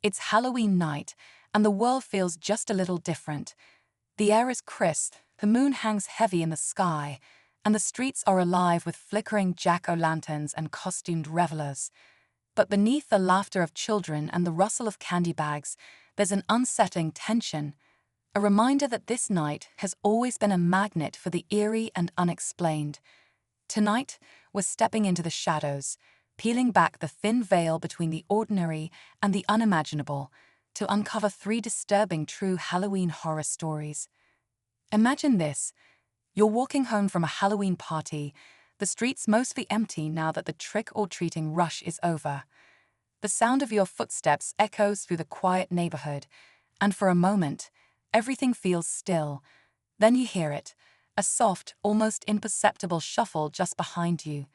It's Halloween night, and the world feels just a little different. The air is crisp, the moon hangs heavy in the sky, and the streets are alive with flickering jack-o'-lanterns and costumed revelers. But beneath the laughter of children and the rustle of candy bags, there's an unsettling tension, a reminder that this night has always been a magnet for the eerie and unexplained. Tonight, we're stepping into the shadows, peeling back the thin veil between the ordinary and the unimaginable, to uncover three disturbing true Halloween horror stories. Imagine this. You're walking home from a Halloween party, the streets mostly empty now that the trick-or-treating rush is over. The sound of your footsteps echoes through the quiet neighborhood, and for a moment, everything feels still. Then you hear it, a soft, almost imperceptible shuffle just behind you.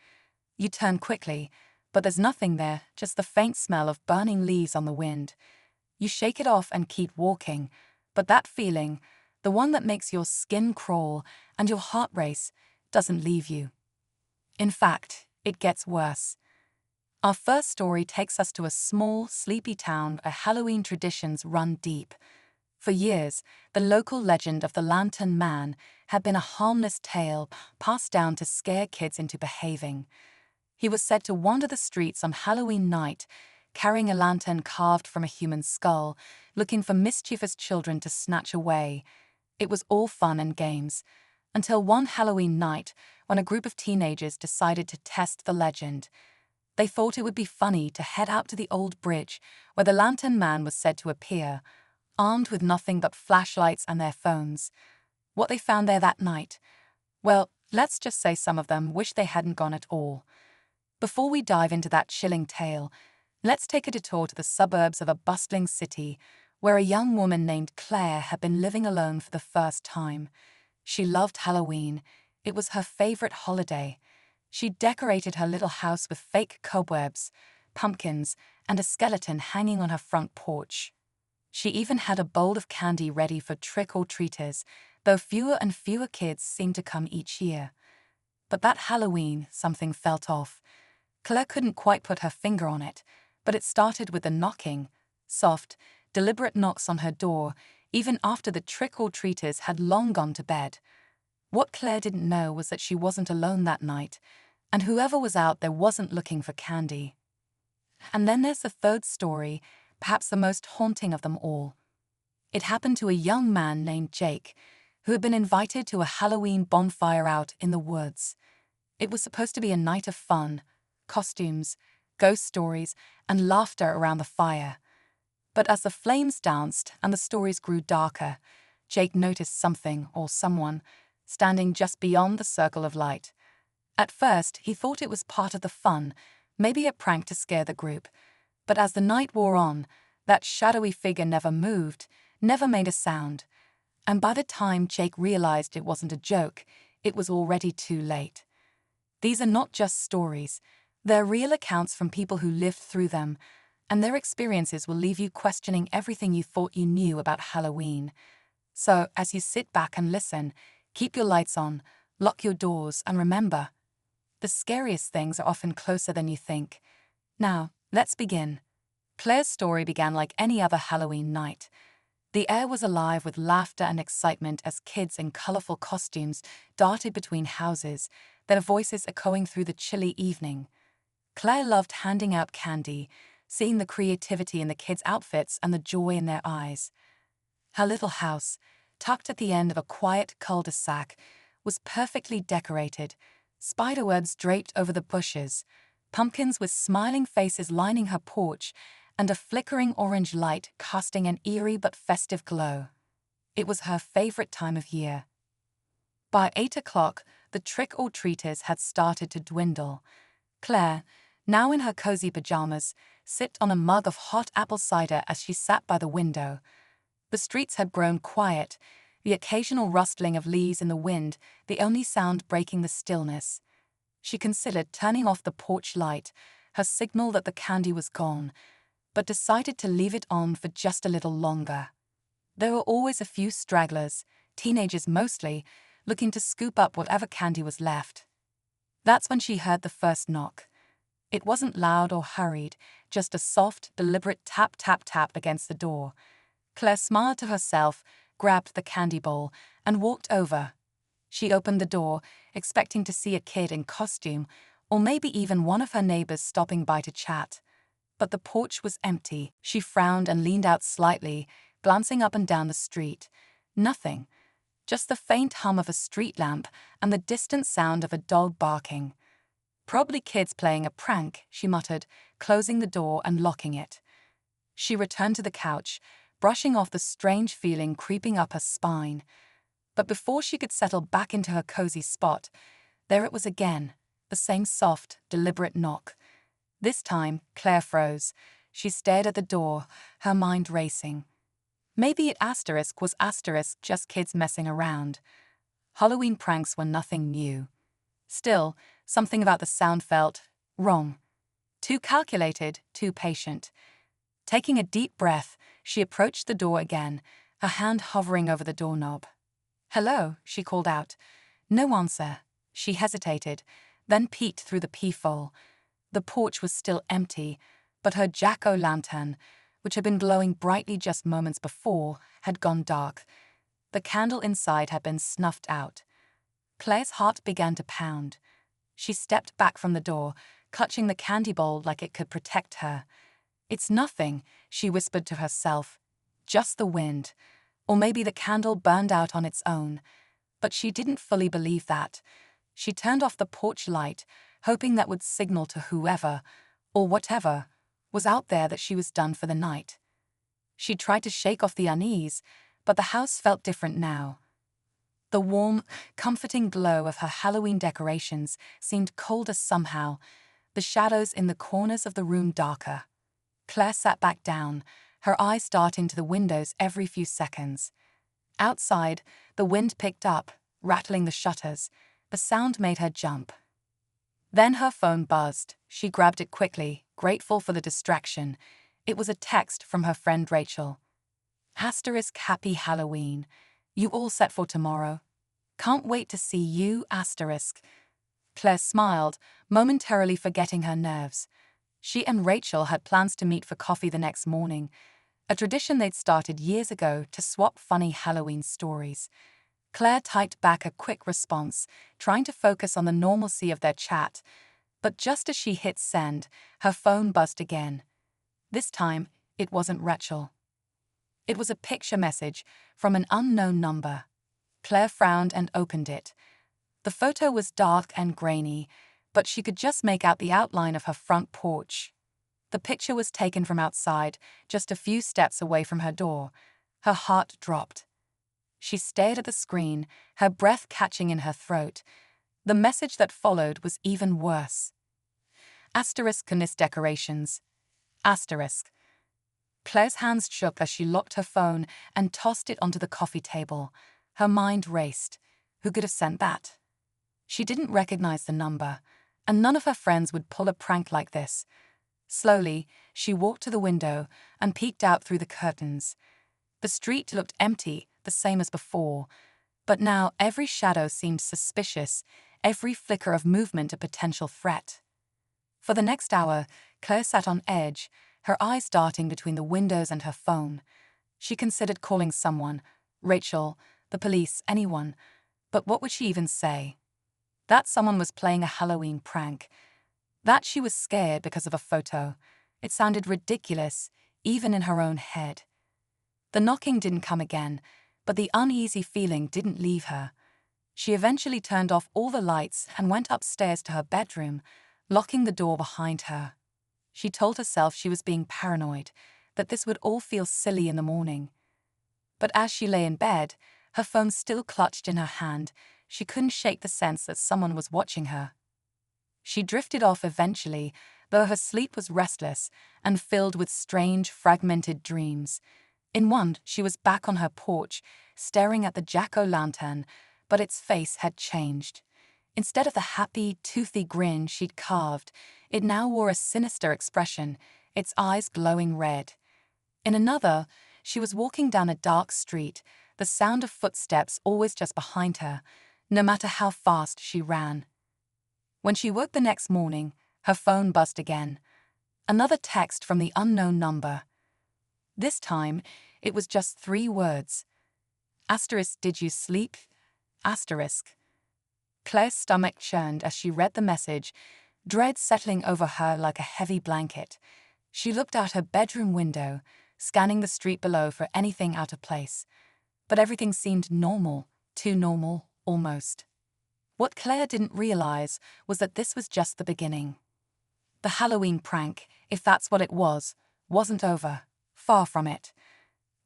You turn quickly, but there's nothing there, just the faint smell of burning leaves on the wind. You shake it off and keep walking, but that feeling, the one that makes your skin crawl and your heart race, doesn't leave you. In fact, it gets worse. Our first story takes us to a small, sleepy town where Halloween traditions run deep. For years, the local legend of the Lantern Man had been a harmless tale passed down to scare kids into behaving. He was said to wander the streets on Halloween night, carrying a lantern carved from a human skull, looking for mischievous children to snatch away. It was all fun and games, until one Halloween night when a group of teenagers decided to test the legend. They thought it would be funny to head out to the old bridge where the Lantern Man was said to appear, armed with nothing but flashlights and their phones. What they found there that night? Well, let's just say some of them wish they hadn't gone at all. Before we dive into that chilling tale, let's take a detour to the suburbs of a bustling city where a young woman named Claire had been living alone for the first time. She loved Halloween. It was her favorite holiday. She decorated her little house with fake cobwebs, pumpkins, and a skeleton hanging on her front porch. She even had a bowl of candy ready for trick-or-treaters, though fewer and fewer kids seemed to come each year. But that Halloween, something felt off. Claire couldn't quite put her finger on it, but it started with the knocking, soft, deliberate knocks on her door, even after the trick-or-treaters had long gone to bed. What Claire didn't know was that she wasn't alone that night, and whoever was out there wasn't looking for candy. And then there's the third story, perhaps the most haunting of them all. It happened to a young man named Jake, who had been invited to a Halloween bonfire out in the woods. It was supposed to be a night of fun, costumes, ghost stories, and laughter around the fire. But as the flames danced and the stories grew darker, Jake noticed something or someone standing just beyond the circle of light. At first, he thought it was part of the fun, maybe a prank to scare the group. But as the night wore on, that shadowy figure never moved, never made a sound. And by the time Jake realized it wasn't a joke, it was already too late. These are not just stories. They're real accounts from people who lived through them, and their experiences will leave you questioning everything you thought you knew about Halloween. So, as you sit back and listen, keep your lights on, lock your doors, and remember, the scariest things are often closer than you think. Now, let's begin. Claire's story began like any other Halloween night. The air was alive with laughter and excitement as kids in colorful costumes darted between houses, their voices echoing through the chilly evening. Claire loved handing out candy, seeing the creativity in the kids' outfits and the joy in their eyes. Her little house, tucked at the end of a quiet cul-de-sac, was perfectly decorated, spiderwebs draped over the bushes, pumpkins with smiling faces lining her porch, and a flickering orange light casting an eerie but festive glow. It was her favorite time of year. By 8 o'clock, the trick-or-treaters had started to dwindle. Claire, now in her cozy pajamas, sipped on a mug of hot apple cider as she sat by the window. The streets had grown quiet, the occasional rustling of leaves in the wind, the only sound breaking the stillness. She considered turning off the porch light, her signal that the candy was gone, but decided to leave it on for just a little longer. There were always a few stragglers, teenagers mostly, looking to scoop up whatever candy was left. That's when she heard the first knock. It wasn't loud or hurried, just a soft, deliberate tap, tap, tap against the door. Claire smiled to herself, grabbed the candy bowl, and walked over. She opened the door, expecting to see a kid in costume, or maybe even one of her neighbors stopping by to chat. But the porch was empty. She frowned and leaned out slightly, glancing up and down the street. Nothing. Just the faint hum of a street lamp and the distant sound of a dog barking. Probably kids playing a prank, she muttered, closing the door and locking it. She returned to the couch, brushing off the strange feeling creeping up her spine. But before she could settle back into her cozy spot, there it was again, the same soft, deliberate knock. This time, Claire froze. She stared at the door, her mind racing. Maybe was just kids messing around. Halloween pranks were nothing new. Still, something about the sound felt wrong. Too calculated, too patient. Taking a deep breath, she approached the door again, her hand hovering over the doorknob. "Hello," she called out. No answer. She hesitated, then peeked through the peephole. The porch was still empty, but her jack-o'-lantern, which had been glowing brightly just moments before, had gone dark. The candle inside had been snuffed out. Claire's heart began to pound. She stepped back from the door, clutching the candy bowl like it could protect her. "It's nothing," she whispered to herself. "Just the wind. Or maybe the candle burned out on its own." But she didn't fully believe that. She turned off the porch light, hoping that would signal to whoever, or whatever, was out there that she was done for the night. She tried to shake off the unease, but the house felt different now. The warm, comforting glow of her Halloween decorations seemed colder somehow, the shadows in the corners of the room darker. Claire sat back down, her eyes darting to the windows every few seconds. Outside, the wind picked up, rattling the shutters. The sound made her jump. Then her phone buzzed. She grabbed it quickly, grateful for the distraction. It was a text from her friend Rachel. "Happy Halloween. You all set for tomorrow? Can't wait to see you, asterisk." Claire smiled, momentarily forgetting her nerves. She and Rachel had plans to meet for coffee the next morning, a tradition they'd started years ago to swap funny Halloween stories. Claire typed back a quick response, trying to focus on the normalcy of their chat. But just as she hit send, her phone buzzed again. This time, it wasn't Rachel. It was a picture message from an unknown number. Claire frowned and opened it. The photo was dark and grainy, but she could just make out the outline of her front porch. The picture was taken from outside, just a few steps away from her door. Her heart dropped. She stared at the screen, her breath catching in her throat. The message that followed was even worse. Canis decorations. Asterisk. Claire's hands shook as she locked her phone and tossed it onto the coffee table. Her mind raced. Who could have sent that? She didn't recognize the number, and none of her friends would pull a prank like this. Slowly, she walked to the window and peeked out through the curtains. The street looked empty, the same as before, but now every shadow seemed suspicious, every flicker of movement a potential threat. For the next hour, Claire sat on edge, her eyes darting between the windows and her phone. She considered calling someone, Rachel, the police, anyone, but what would she even say? That someone was playing a Halloween prank. That she was scared because of a photo. It sounded ridiculous, even in her own head. The knocking didn't come again, but the uneasy feeling didn't leave her. She eventually turned off all the lights and went upstairs to her bedroom, locking the door behind her. She told herself she was being paranoid, that this would all feel silly in the morning. But as she lay in bed, her phone still clutched in her hand, she couldn't shake the sense that someone was watching her. She drifted off eventually, though her sleep was restless and filled with strange, fragmented dreams. In one, she was back on her porch, staring at the jack-o'-lantern, but its face had changed. Instead of the happy, toothy grin she'd carved, it now wore a sinister expression, its eyes glowing red. In another, she was walking down a dark street, the sound of footsteps always just behind her, no matter how fast she ran. When she woke the next morning, Her phone buzzed again. Another text from the unknown number. This time, it was just 3 words. Asterisk, did you sleep? Asterisk. Claire's stomach churned as she read the message, dread settling over her like a heavy blanket. She looked out her bedroom window, scanning the street below for anything out of place. But everything seemed normal, too normal, almost. What Claire didn't realize was that this was just the beginning. The Halloween prank, if that's what it was, wasn't over. Far from it.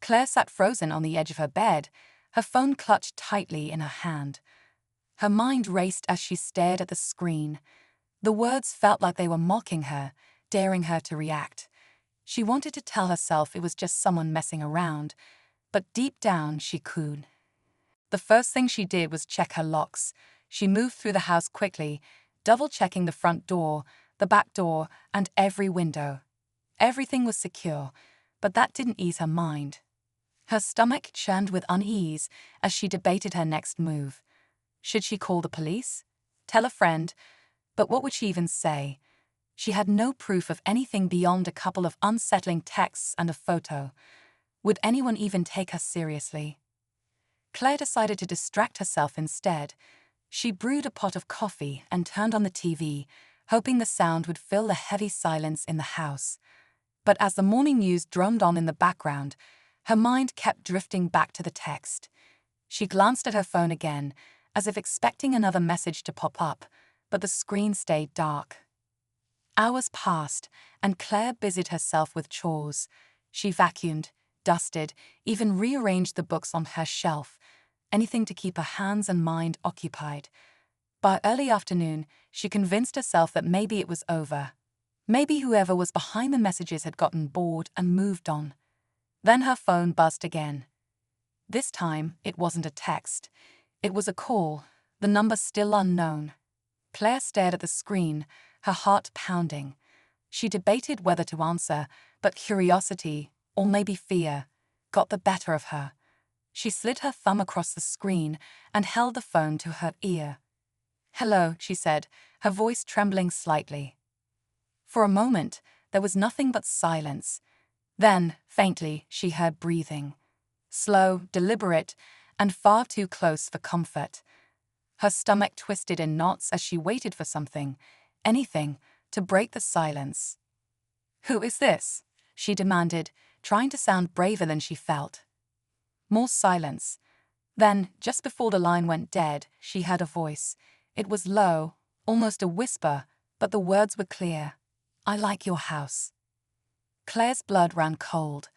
Claire sat frozen on the edge of her bed, her phone clutched tightly in her hand. Her mind raced as she stared at the screen. The words felt like they were mocking her, daring her to react. She wanted to tell herself it was just someone messing around, but deep down she couldn't. The first thing she did was check her locks. She moved through the house quickly, double-checking the front door, the back door, and every window. Everything was secure, but that didn't ease her mind. Her stomach churned with unease as she debated her next move. Should she call the police? Tell a friend? But what would she even say? She had no proof of anything beyond a couple of unsettling texts and a photo. Would anyone even take her seriously? Claire decided to distract herself instead. She brewed a pot of coffee and turned on the TV, hoping the sound would fill the heavy silence in the house. But as the morning news droned on in the background, her mind kept drifting back to the text. She glanced at her phone again, as if expecting another message to pop up, but the screen stayed dark. Hours passed, and Claire busied herself with chores. She vacuumed, dusted, even rearranged the books on her shelf, anything to keep her hands and mind occupied. By early afternoon, she convinced herself that maybe it was over. Maybe whoever was behind the messages had gotten bored and moved on. Then her phone buzzed again. This time, it wasn't a text. It was a call, the number still unknown. Claire stared at the screen, her heart pounding. She debated whether to answer, but curiosity, or maybe fear, got the better of her. She slid her thumb across the screen and held the phone to her ear. "Hello," she said, her voice trembling slightly. For a moment, there was nothing but silence. Then, faintly, she heard breathing. Slow, deliberate, and far too close for comfort. Her stomach twisted in knots as she waited for something, anything, to break the silence. "Who is this?" she demanded, trying to sound braver than she felt. More silence. Then, just before the line went dead, she heard a voice. It was low, almost a whisper, but the words were clear. "I like your house." Claire's blood ran cold.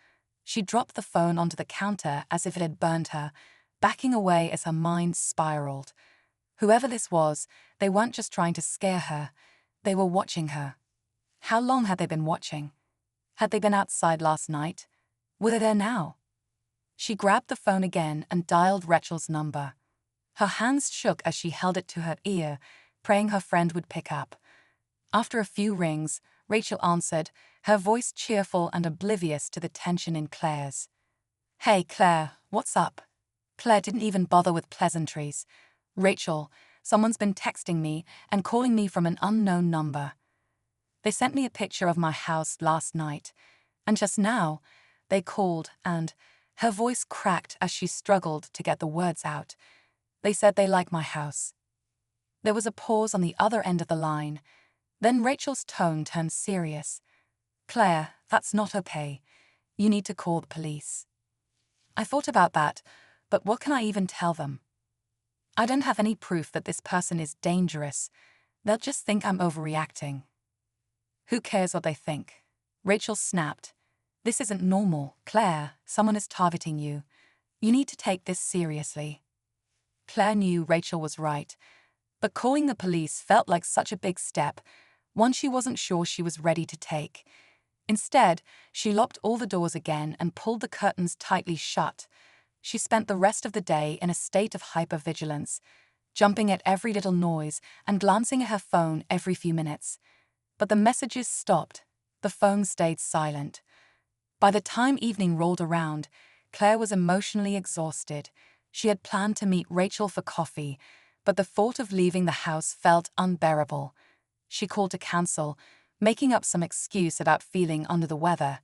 She dropped the phone onto the counter as if it had burned her, backing away as her mind spiraled. Whoever this was, they weren't just trying to scare her. They were watching her. How long had they been watching? Had they been outside last night? Were they there now? She grabbed the phone again and dialed Rachel's number. Her hands shook as she held it to her ear, praying her friend would pick up. After a few rings, Rachel answered, her voice cheerful and oblivious to the tension in Claire's. "Hey, Claire, what's up?" Claire didn't even bother with pleasantries. "Rachel, someone's been texting me and calling me from an unknown number. They sent me a picture of my house last night, and just now, they called and..." Her voice cracked as she struggled to get the words out. "They said they like my house." There was a pause on the other end of the line. Then Rachel's tone turned serious. "Claire, that's not okay. You need to call the police." "I thought about that, but what can I even tell them? I don't have any proof that this person is dangerous. They'll just think I'm overreacting." "Who cares what they think?" Rachel snapped. "This isn't normal, Claire. Someone is targeting you. You need to take this seriously." Claire knew Rachel was right, but calling the police felt like such a big step, one she wasn't sure she was ready to take. Instead, she locked all the doors again and pulled the curtains tightly shut. She spent the rest of the day in a state of hypervigilance, jumping at every little noise and glancing at her phone every few minutes. But the messages stopped. The phone stayed silent. By the time evening rolled around, Claire was emotionally exhausted. She had planned to meet Rachel for coffee, but the thought of leaving the house felt unbearable. She called to cancel, making up some excuse about feeling under the weather.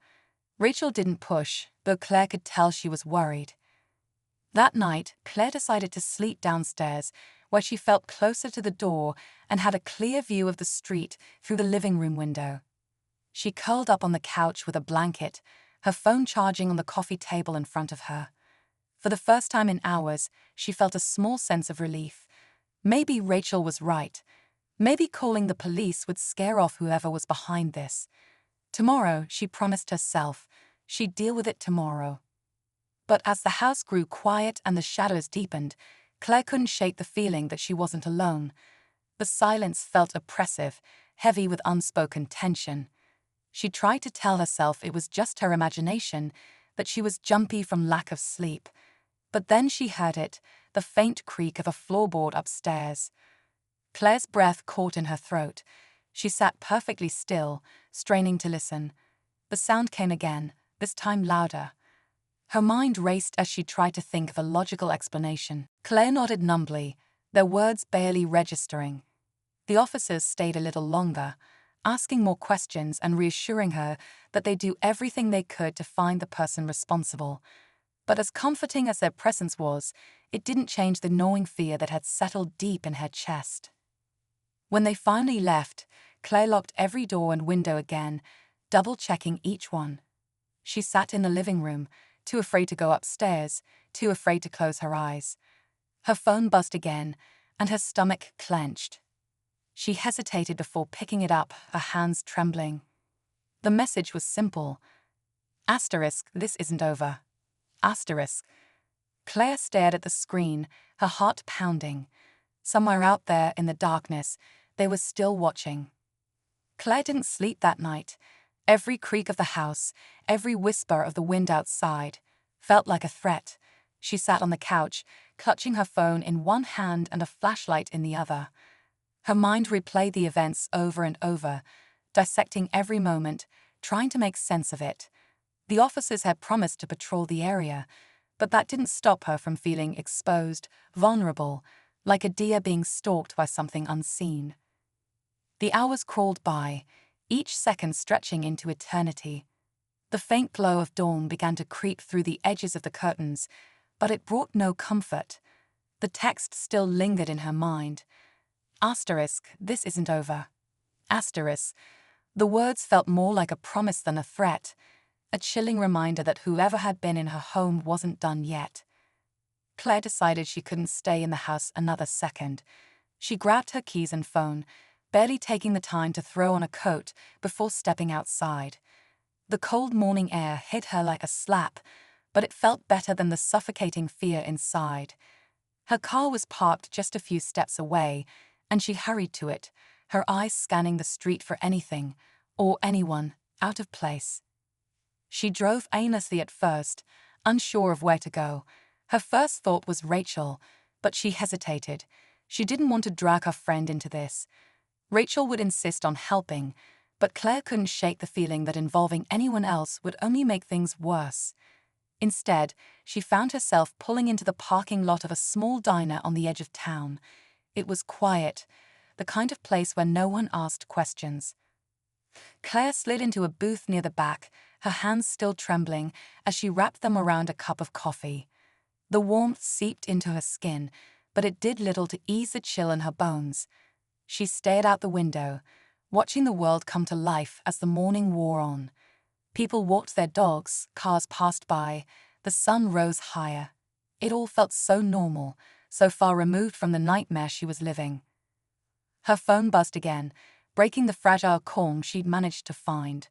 Rachel didn't push, though Claire could tell she was worried. That night, Claire decided to sleep downstairs, where she felt closer to the door and had a clear view of the street through the living room window. She curled up on the couch with a blanket, her phone charging on the coffee table in front of her. For the first time in hours, she felt a small sense of relief. Maybe Rachel was right. Maybe calling the police would scare off whoever was behind this. Tomorrow, she promised herself, she'd deal with it tomorrow. But as the house grew quiet and the shadows deepened, Claire couldn't shake the feeling that she wasn't alone. The silence felt oppressive, heavy with unspoken tension. She tried to tell herself it was just her imagination, that she was jumpy from lack of sleep. But then she heard it, the faint creak of a floorboard upstairs. Claire's breath caught in her throat. She sat perfectly still, straining to listen. The sound came again, this time louder. Her mind raced as she tried to think of a logical explanation. Claire nodded numbly, their words barely registering. The officers stayed a little longer, asking more questions and reassuring her that they'd do everything they could to find the person responsible. But as comforting as their presence was, it didn't change the gnawing fear that had settled deep in her chest. When they finally left, Claire locked every door and window again, double-checking each one. She sat in the living room, too afraid to go upstairs, too afraid to close her eyes. Her phone buzzed again, and her stomach clenched. She hesitated before picking it up, her hands trembling. The message was simple. Asterisk, this isn't over. Asterisk. Claire stared at the screen, her heart pounding. Somewhere out there in the darkness, they were still watching. Claire didn't sleep that night. Every creak of the house, every whisper of the wind outside, felt like a threat. She sat on the couch, clutching her phone in one hand and a flashlight in the other. Her mind replayed the events over and over, dissecting every moment, trying to make sense of it. The officers had promised to patrol the area, but that didn't stop her from feeling exposed, vulnerable, like a deer being stalked by something unseen. The hours crawled by, each second stretching into eternity. The faint glow of dawn began to creep through the edges of the curtains, but it brought no comfort. The text still lingered in her mind. Asterisk, this isn't over. Asterisk. The words felt more like a promise than a threat, a chilling reminder that whoever had been in her home wasn't done yet. Claire decided she couldn't stay in the house another second. She grabbed her keys and phone, barely taking the time to throw on a coat before stepping outside. The cold morning air hit her like a slap, but it felt better than the suffocating fear inside. Her car was parked just a few steps away, and she hurried to it, her eyes scanning the street for anything, or anyone, out of place. She drove aimlessly at first, unsure of where to go. Her first thought was Rachel, but she hesitated. She didn't want to drag her friend into this. Rachel would insist on helping, but Claire couldn't shake the feeling that involving anyone else would only make things worse. Instead, she found herself pulling into the parking lot of a small diner on the edge of town. It was quiet, the kind of place where no one asked questions. Claire slid into a booth near the back, her hands still trembling as she wrapped them around a cup of coffee. The warmth seeped into her skin, but it did little to ease the chill in her bones. She stared out the window, watching the world come to life as the morning wore on. People walked their dogs, cars passed by, the sun rose higher. It all felt so normal, so far removed from the nightmare she was living. Her phone buzzed again, breaking the fragile calm she'd managed to find.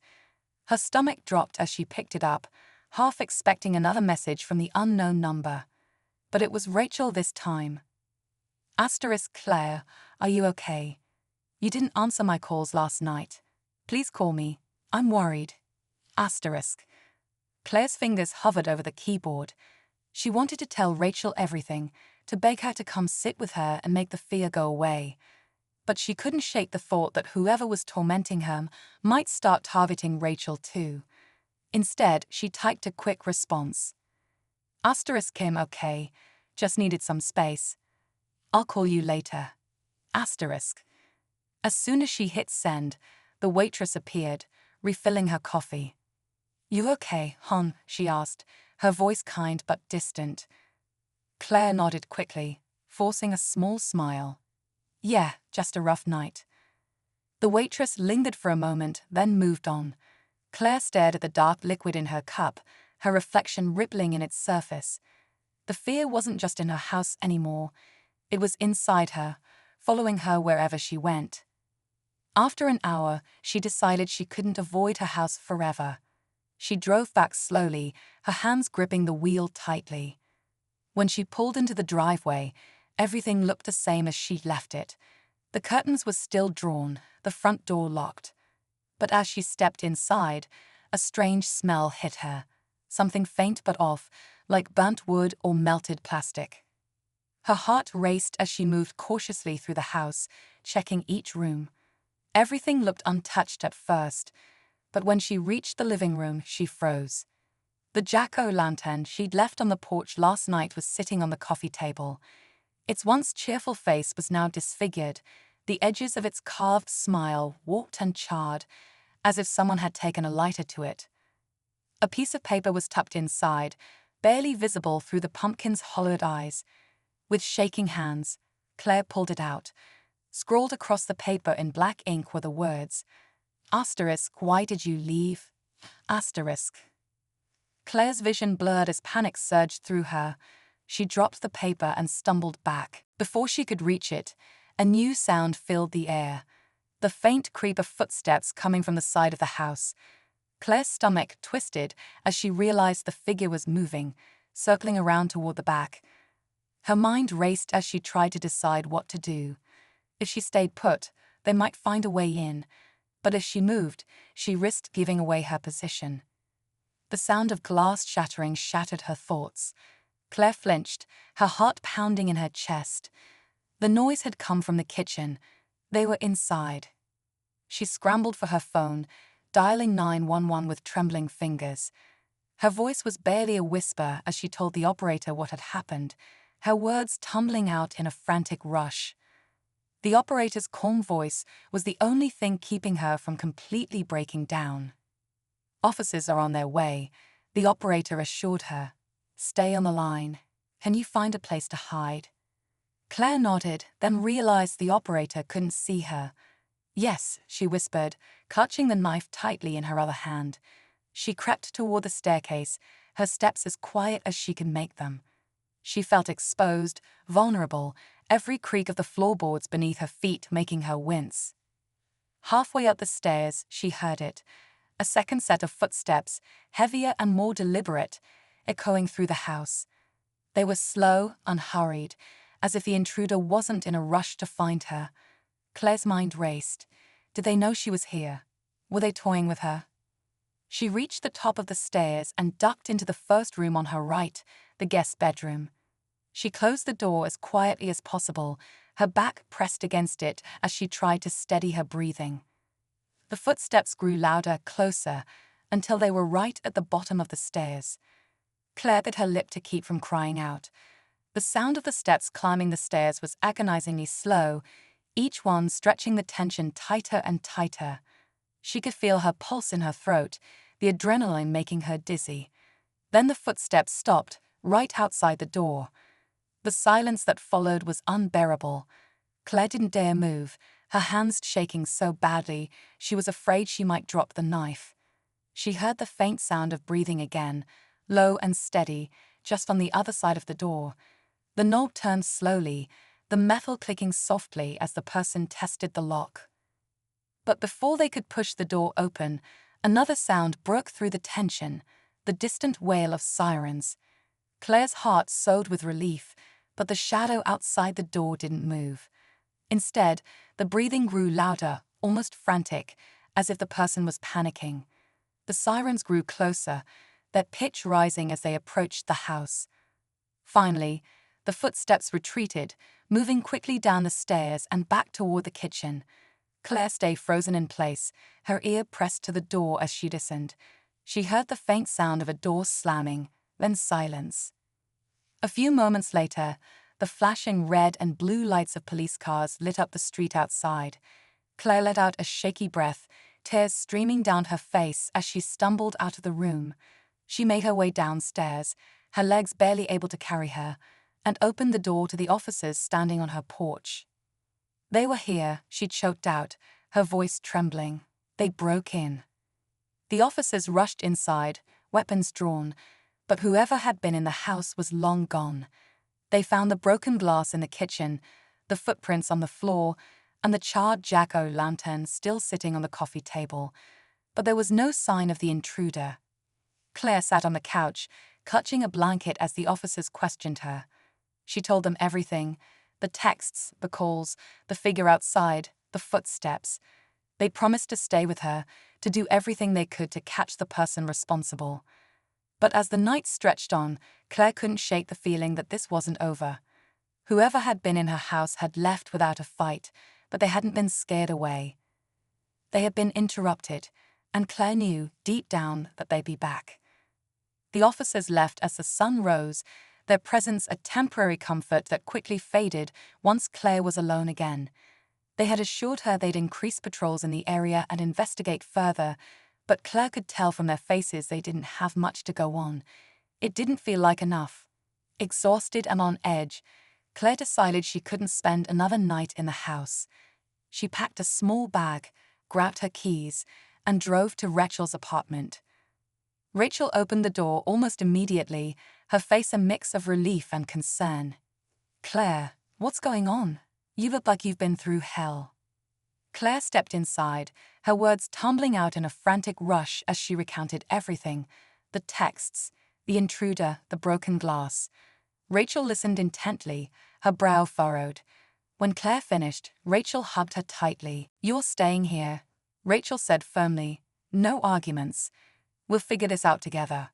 Her stomach dropped as she picked it up, half expecting another message from the unknown number. But it was Rachel this time. Asterisk, Claire, are you okay? You didn't answer my calls last night. Please call me. I'm worried. Asterisk. Claire's fingers hovered over the keyboard. She wanted to tell Rachel everything, to beg her to come sit with her and make the fear go away. But she couldn't shake the thought that whoever was tormenting her might start targeting Rachel too. Instead, she typed a quick response. Asterisk came okay, just needed some space. I'll call you later. Asterisk. As soon as she hit send, the waitress appeared, refilling her coffee. "You okay, hon?" she asked, her voice kind but distant. Claire nodded quickly, forcing a small smile. "Yeah, just a rough night." The waitress lingered for a moment, then moved on. Claire stared at the dark liquid in her cup, her reflection rippling in its surface. The fear wasn't just in her house anymore. It was inside her, following her wherever she went. After an hour, she decided she couldn't avoid her house forever. She drove back slowly, her hands gripping the wheel tightly. When she pulled into the driveway, everything looked the same as she'd left it. The curtains were still drawn, the front door locked. But as she stepped inside, a strange smell hit her. Something faint but off, like burnt wood or melted plastic. Her heart raced as she moved cautiously through the house, checking each room. Everything looked untouched at first, but when she reached the living room, she froze. The jack-o'-lantern she'd left on the porch last night was sitting on the coffee table. Its once cheerful face was now disfigured, the edges of its carved smile warped and charred, as if someone had taken a lighter to it. A piece of paper was tucked inside, barely visible through the pumpkin's hollowed eyes. With shaking hands, Claire pulled it out. Scrawled across the paper in black ink were the words, "Asterisk, why did you leave? Asterisk." Claire's vision blurred as panic surged through her. She dropped the paper and stumbled back. Before she could reach it, a new sound filled the air. The faint creep of footsteps coming from the side of the house. Claire's stomach twisted as she realized the figure was moving, circling around toward the back. Her mind raced as she tried to decide what to do. If she stayed put, they might find a way in, but if she moved, she risked giving away her position. The sound of glass shattering shattered her thoughts. Claire flinched, her heart pounding in her chest. The noise had come from the kitchen. They were inside. She scrambled for her phone, dialing 911 with trembling fingers. Her voice was barely a whisper as she told the operator what had happened, her words tumbling out in a frantic rush. The operator's calm voice was the only thing keeping her from completely breaking down. "Officers are on their way," the operator assured her. "Stay on the line. Can you find a place to hide?" Claire nodded, then realized the operator couldn't see her. "Yes," she whispered, clutching the knife tightly in her other hand. She crept toward the staircase, her steps as quiet as she could make them. She felt exposed, vulnerable, every creak of the floorboards beneath her feet making her wince. Halfway up the stairs, she heard it. A second set of footsteps, heavier and more deliberate, echoing through the house. They were slow, unhurried, as if the intruder wasn't in a rush to find her. Claire's mind raced. Did they know she was here? Were they toying with her? She reached the top of the stairs and ducked into the first room on her right, the guest bedroom. She closed the door as quietly as possible, her back pressed against it as she tried to steady her breathing. The footsteps grew louder, closer, until they were right at the bottom of the stairs. Claire bit her lip to keep from crying out. The sound of the steps climbing the stairs was agonizingly slow, each one stretching the tension tighter and tighter. She could feel her pulse in her throat, the adrenaline making her dizzy. Then the footsteps stopped, right outside the door. The silence that followed was unbearable. Claire didn't dare move, her hands shaking so badly she was afraid she might drop the knife. She heard the faint sound of breathing again, low and steady, just on the other side of the door. The knob turned slowly, the metal clicking softly as the person tested the lock. But before they could push the door open, another sound broke through the tension, the distant wail of sirens. Claire's heart soared with relief, but the shadow outside the door didn't move. Instead, the breathing grew louder, almost frantic, as if the person was panicking. The sirens grew closer, their pitch rising as they approached the house. Finally, the footsteps retreated, moving quickly down the stairs and back toward the kitchen. Claire stayed frozen in place, her ear pressed to the door as she listened. She heard the faint sound of a door slamming, then silence. A few moments later, the flashing red and blue lights of police cars lit up the street outside. Claire let out a shaky breath, tears streaming down her face as she stumbled out of the room. She made her way downstairs, her legs barely able to carry her, and opened the door to the officers standing on her porch. "They were here," she choked out, her voice trembling. "They broke in." The officers rushed inside, weapons drawn, but whoever had been in the house was long gone. They found the broken glass in the kitchen, the footprints on the floor, and the charred jack-o'-lantern still sitting on the coffee table, but there was no sign of the intruder. Claire sat on the couch, clutching a blanket as the officers questioned her. She told them everything: the texts, the calls, the figure outside, the footsteps. They promised to stay with her, to do everything they could to catch the person responsible. But as the night stretched on, Claire couldn't shake the feeling that this wasn't over. Whoever had been in her house had left without a fight, but they hadn't been scared away. They had been interrupted, and Claire knew, deep down, that they'd be back. The officers left as the sun rose, their presence a temporary comfort that quickly faded once Claire was alone again. They had assured her they'd increase patrols in the area and investigate further, but Claire could tell from their faces they didn't have much to go on. It didn't feel like enough. Exhausted and on edge, Claire decided she couldn't spend another night in the house. She packed a small bag, grabbed her keys, and drove to Rachel's apartment. Rachel opened the door almost immediately, her face a mix of relief and concern. "Claire, what's going on? You look like you've been through hell." Claire stepped inside, her words tumbling out in a frantic rush as she recounted everything: the texts, the intruder, the broken glass. Rachel listened intently, her brow furrowed. When Claire finished, Rachel hugged her tightly. "You're staying here," Rachel said firmly. "No arguments. We'll figure this out together."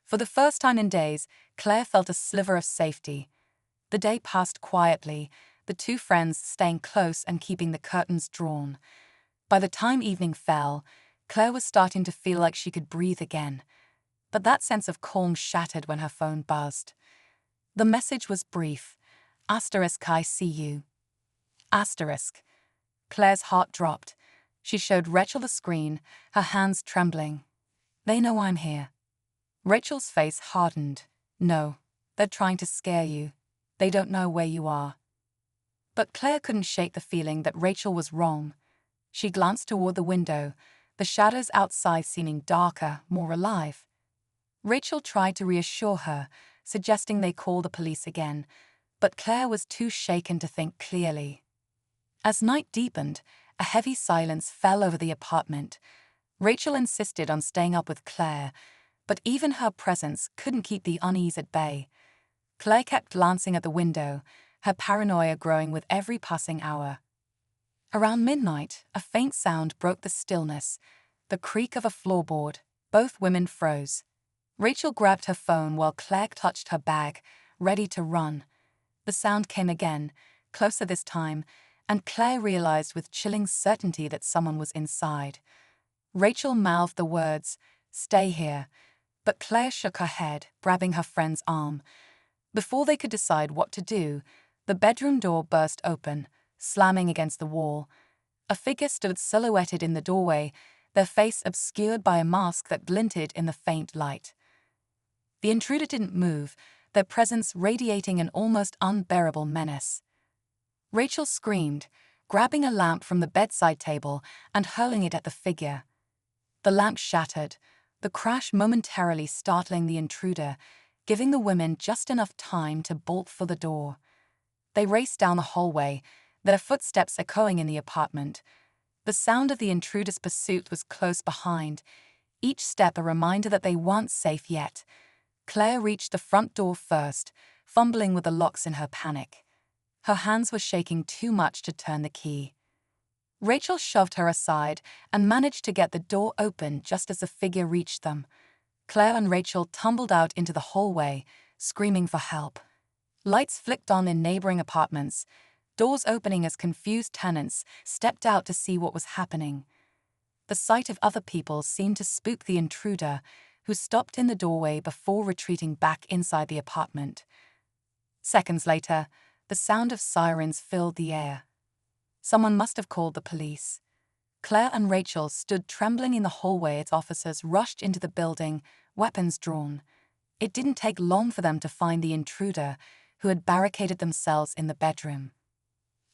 For the first time in days, Claire felt a sliver of safety. The day passed quietly, the two friends staying close and keeping the curtains drawn. By the time evening fell, Claire was starting to feel like she could breathe again. But that sense of calm shattered when her phone buzzed. The message was brief: "I see you." Claire's heart dropped. She showed Rachel the screen, her hands trembling. "They know I'm here." Rachel's face hardened. "No, they're trying to scare you. They don't know where you are." But Claire couldn't shake the feeling that Rachel was wrong. She glanced toward the window, the shadows outside seeming darker, more alive. Rachel tried to reassure her, suggesting they call the police again, but Claire was too shaken to think clearly. As night deepened, a heavy silence fell over the apartment. Rachel insisted on staying up with Claire, but even her presence couldn't keep the unease at bay. Claire kept glancing at the window, her paranoia growing with every passing hour. Around midnight, a faint sound broke the stillness, the creak of a floorboard. Both women froze. Rachel grabbed her phone while Claire clutched her bag, ready to run. The sound came again, closer this time, and Claire realized with chilling certainty that someone was inside. Rachel mouthed the words, "Stay here," but Claire shook her head, grabbing her friend's arm. Before they could decide what to do, the bedroom door burst open, slamming against the wall. A figure stood silhouetted in the doorway, their face obscured by a mask that glinted in the faint light. The intruder didn't move, their presence radiating an almost unbearable menace. Rachel screamed, grabbing a lamp from the bedside table and hurling it at the figure. The lamp shattered, the crash momentarily startling the intruder, giving the women just enough time to bolt for the door. They raced down the hallway, their footsteps echoing in the apartment. The sound of the intruder's pursuit was close behind, each step a reminder that they weren't safe yet. Claire reached the front door first, fumbling with the locks in her panic. Her hands were shaking too much to turn the key. Rachel shoved her aside and managed to get the door open just as the figure reached them. Claire and Rachel tumbled out into the hallway, screaming for help. Lights flicked on in neighboring apartments, doors opening as confused tenants stepped out to see what was happening. The sight of other people seemed to spook the intruder, who stopped in the doorway before retreating back inside the apartment. Seconds later, the sound of sirens filled the air. Someone must have called the police. Claire and Rachel stood trembling in the hallway as officers rushed into the building, weapons drawn. It didn't take long for them to find the intruder, who had barricaded themselves in the bedroom.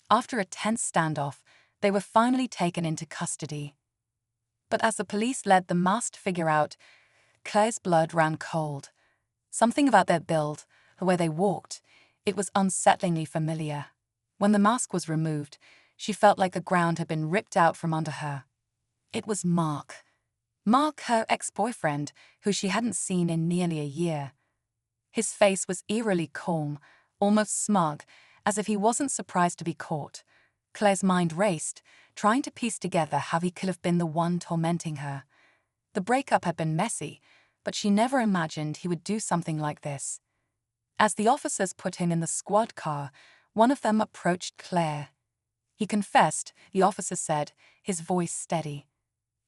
After a tense standoff, they were finally taken into custody. But as the police led the masked figure out, Claire's blood ran cold. Something about their build, the way they walked, it was unsettlingly familiar. When the mask was removed, she felt like the ground had been ripped out from under her. It was Mark. Mark, her ex-boyfriend, who she hadn't seen in nearly a year. His face was eerily calm, almost smug, as if he wasn't surprised to be caught. Claire's mind raced, trying to piece together how he could have been the one tormenting her. The breakup had been messy, but she never imagined he would do something like this. As the officers put him in the squad car, one of them approached Claire. He confessed, the officer said, his voice steady.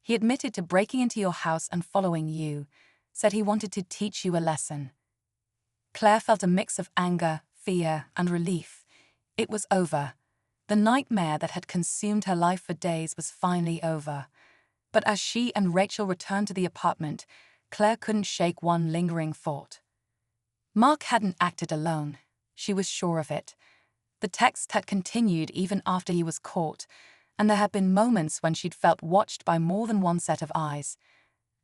He admitted to breaking into your house and following you, said he wanted to teach you a lesson. Claire felt a mix of anger, fear, and relief. It was over. The nightmare that had consumed her life for days was finally over. But as she and Rachel returned to the apartment, Claire couldn't shake one lingering thought. Mark hadn't acted alone. She was sure of it. The text had continued even after he was caught, and there had been moments when she'd felt watched by more than one set of eyes.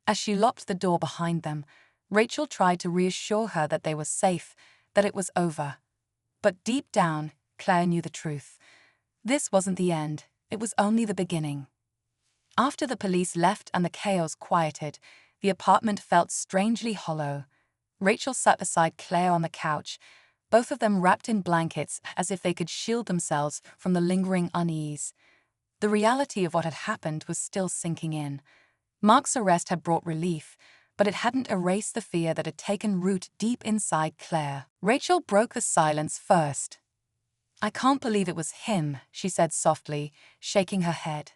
As she locked the door behind them, Rachel tried to reassure her that they were safe, that it was over. But deep down, Claire knew the truth. This wasn't the end, it was only the beginning. After the police left and the chaos quieted, the apartment felt strangely hollow. Rachel sat beside Claire on the couch, both of them wrapped in blankets as if they could shield themselves from the lingering unease. The reality of what had happened was still sinking in. Mark's arrest had brought relief, but it hadn't erased the fear that had taken root deep inside Claire. Rachel broke the silence first. "I can't believe it was him," she said softly, shaking her head.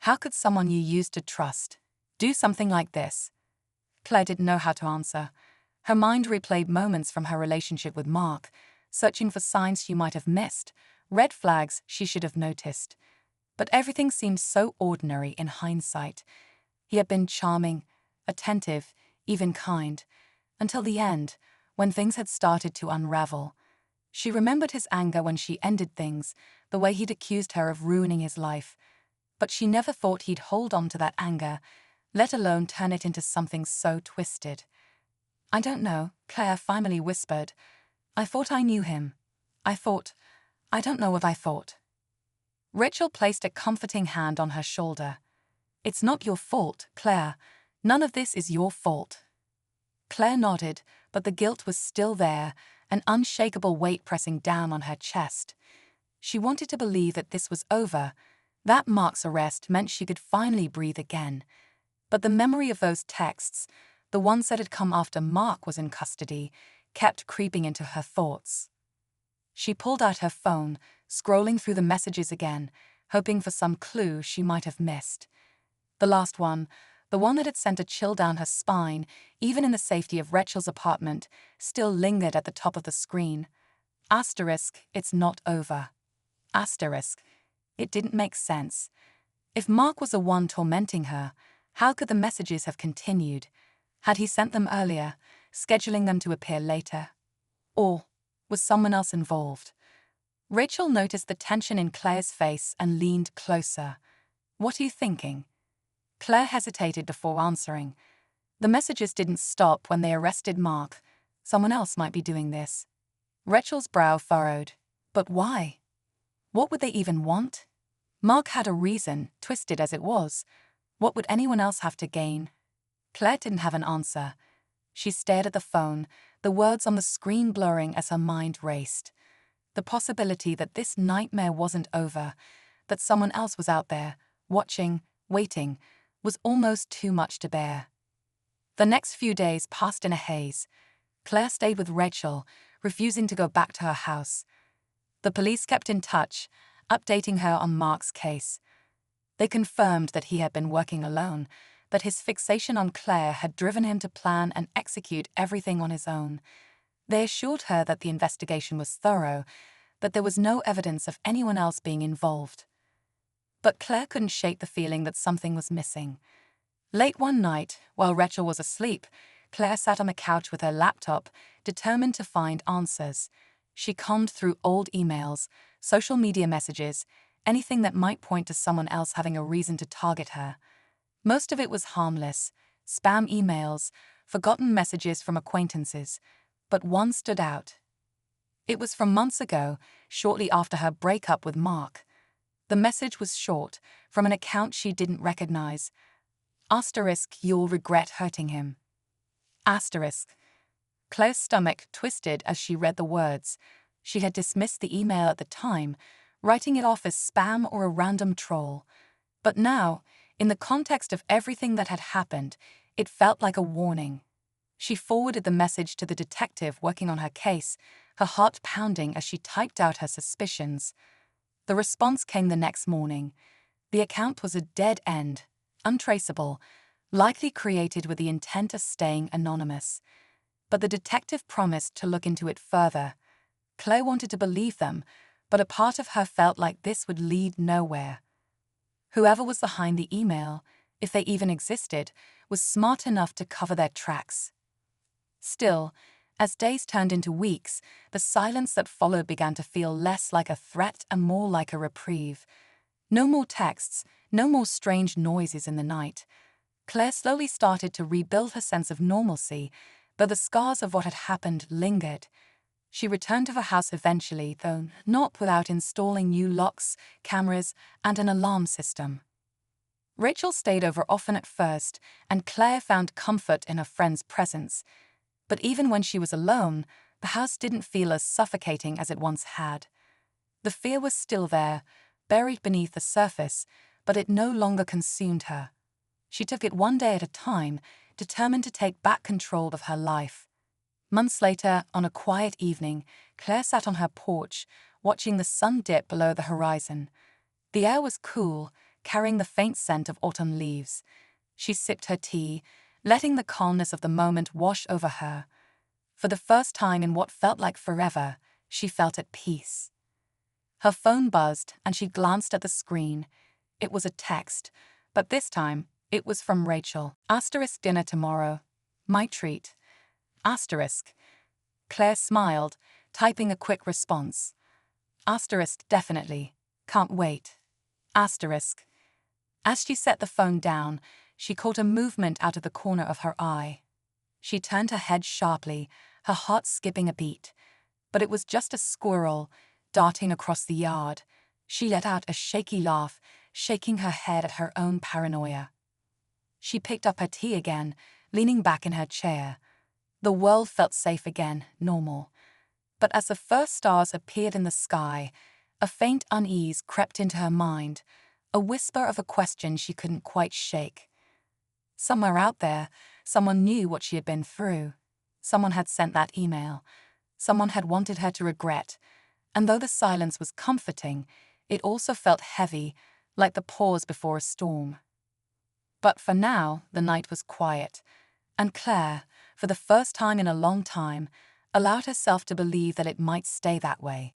"How could someone you used to trust do something like this?" Claire didn't know how to answer. Her mind replayed moments from her relationship with Mark, searching for signs she might have missed, red flags she should have noticed. But everything seemed so ordinary in hindsight. He had been charming, attentive, even kind, until the end, when things had started to unravel. She remembered his anger when she ended things, the way he'd accused her of ruining his life. But she never thought he'd hold on to that anger, let alone turn it into something so twisted. "I don't know," Claire finally whispered. "I thought I knew him. I don't know what I thought." Rachel placed a comforting hand on her shoulder. "It's not your fault, Claire. None of this is your fault." Claire nodded, but the guilt was still there, an unshakable weight pressing down on her chest. She wanted to believe that this was over. That Mark's arrest meant she could finally breathe again. But the memory of those texts, the ones that had come after Mark was in custody, kept creeping into her thoughts. She pulled out her phone, scrolling through the messages again, hoping for some clue she might have missed. The last one, the one that had sent a chill down her spine, even in the safety of Rachel's apartment, still lingered at the top of the screen. Asterisk, it's not over. Asterisk, it didn't make sense. If Mark was the one tormenting her, how could the messages have continued? Had he sent them earlier, scheduling them to appear later? Or was someone else involved? Rachel noticed the tension in Claire's face and leaned closer. "What are you thinking?" Claire hesitated before answering. The messages didn't stop when they arrested Mark. Someone else might be doing this. Rachel's brow furrowed. But why? What would they even want? Mark had a reason, twisted as it was. What would anyone else have to gain? Claire didn't have an answer. She stared at the phone, the words on the screen blurring as her mind raced. The possibility that this nightmare wasn't over, that someone else was out there, watching, waiting, was almost too much to bear. The next few days passed in a haze. Claire stayed with Rachel, refusing to go back to her house. The police kept in touch, updating her on Mark's case. They confirmed that he had been working alone, that his fixation on Claire had driven him to plan and execute everything on his own. They assured her that the investigation was thorough, that there was no evidence of anyone else being involved. But Claire couldn't shake the feeling that something was missing. Late one night, while Rachel was asleep, Claire sat on the couch with her laptop, determined to find answers. She combed through old emails, social media messages, anything that might point to someone else having a reason to target her. Most of it was harmless, spam emails, forgotten messages from acquaintances, but one stood out. It was from months ago, shortly after her breakup with Mark. The message was short, from an account she didn't recognize. Asterisk, you'll regret hurting him. Asterisk. Claire's stomach twisted as she read the words. She had dismissed the email at the time, writing it off as spam or a random troll. But now, in the context of everything that had happened, it felt like a warning. She forwarded the message to the detective working on her case, her heart pounding as she typed out her suspicions. The response came the next morning. The account was a dead end, untraceable, likely created with the intent of staying anonymous. But the detective promised to look into it further. Claire wanted to believe them, but a part of her felt like this would lead nowhere. Whoever was behind the email, if they even existed, was smart enough to cover their tracks. Still, as days turned into weeks, the silence that followed began to feel less like a threat and more like a reprieve. No more texts, no more strange noises in the night. Claire slowly started to rebuild her sense of normalcy, but the scars of what had happened lingered. She returned to the house eventually, though not without installing new locks, cameras, and an alarm system. Rachel stayed over often at first, and Claire found comfort in her friend's presence. But even when she was alone, the house didn't feel as suffocating as it once had. The fear was still there, buried beneath the surface, but it no longer consumed her. She took it one day at a time, determined to take back control of her life. Months later, on a quiet evening, Claire sat on her porch, watching the sun dip below the horizon. The air was cool, carrying the faint scent of autumn leaves. She sipped her tea, letting the calmness of the moment wash over her. For the first time in what felt like forever, she felt at peace. Her phone buzzed, and she glanced at the screen. It was a text, but this time, it was from Rachel. Asterisk, dinner tomorrow. My treat. Asterisk. Claire smiled, typing a quick response. Asterisk, definitely. Can't wait. Asterisk. As she set the phone down, she caught a movement out of the corner of her eye. She turned her head sharply, her heart skipping a beat. But it was just a squirrel, darting across the yard. She let out a shaky laugh, shaking her head at her own paranoia. She picked up her tea again, leaning back in her chair. The world felt safe again, normal. But as the first stars appeared in the sky, a faint unease crept into her mind, a whisper of a question she couldn't quite shake. Somewhere out there, someone knew what she had been through. Someone had sent that email. Someone had wanted her to regret. And though the silence was comforting, it also felt heavy, like the pause before a storm. But for now, the night was quiet, and Claire, for the first time in a long time, allowed herself to believe that it might stay that way.